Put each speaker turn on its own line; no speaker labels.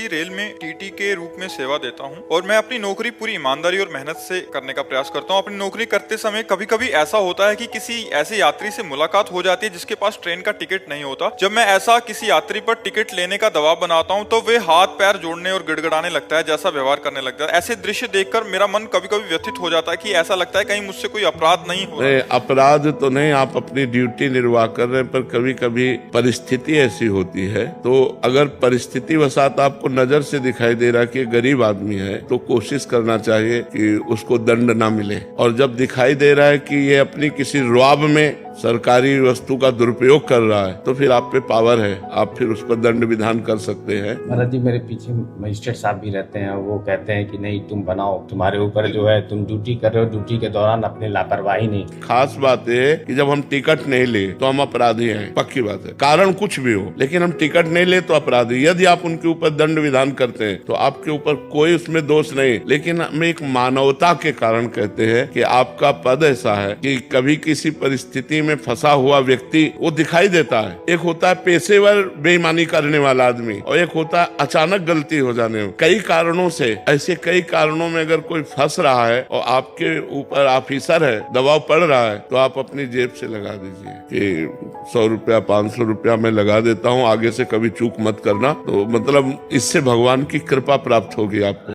भारतीय रेल में टीटी के रूप में सेवा देता हूं और मैं अपनी नौकरी पूरी ईमानदारी और मेहनत से करने का प्रयास करता हूं। अपनी नौकरी करते समय कभी कभी ऐसा होता है कि किसी ऐसे यात्री से मुलाकात हो जाती है जिसके पास ट्रेन का टिकट नहीं होता। जब मैं ऐसा किसी यात्री पर टिकट लेने का दबाव बनाता हूं तो वे हाथ पैर जोड़ने और गिड़गिड़ाने लगता है, जैसा व्यवहार करने लगता है। ऐसे दृश्य देखकर मेरा मन कभी कभी व्यथित हो जाता है कि ऐसा लगता है कहीं मुझसे कोई अपराध नहीं हो रहा।
अपराध तो नहीं, आप अपनी ड्यूटी निर्वाह कर रहे हैं, पर कभी कभी परिस्थिति ऐसी होती है। तो अगर परिस्थिति वसात आपको नजर से दिखाई दे रहा कि गरीब आदमी है तो कोशिश करना चाहिए कि उसको दंड ना मिले, और जब दिखाई दे रहा है कि ये अपनी किसी रुआब में सरकारी वस्तु का दुरुपयोग कर रहा है तो फिर आप पे पावर है, आप फिर उस पर दंड विधान कर सकते हैं।
महाराज जी, मेरे पीछे मजिस्ट्रेट साहब भी रहते हैं, वो कहते हैं कि नहीं तुम बनाओ, तुम्हारे ऊपर जो है तुम ड्यूटी कर रहे हो, ड्यूटी के दौरान अपनी लापरवाही नहीं।
खास बात है कि जब हम टिकट नहीं ले तो हम अपराधी हैं, पक्की बात है, कारण कुछ भी हो, लेकिन हम टिकट नहीं ले तो अपराधी। यदि आप उनके ऊपर दंड विधान करते हैं तो आपके ऊपर कोई उसमें दोष नहीं, लेकिन हम एक मानवता के कारण कहते हैं कि आपका पद ऐसा है कि कभी किसी परिस्थिति में फंसा हुआ व्यक्ति वो दिखाई देता है। एक होता है पेशेवर बेईमानी करने वाला आदमी और एक होता है अचानक गलती हो जाने में। कई कारणों से, ऐसे कई कारणों में अगर कोई फंस रहा है और आपके ऊपर ऑफिसर है, दबाव पड़ रहा है, तो आप अपनी जेब से लगा दीजिए कि 100 रुपया 500 रुपया मैं लगा देता हूँ, आगे से कभी चूक मत करना। तो मतलब इससे भगवान की कृपा प्राप्त होगी आपको।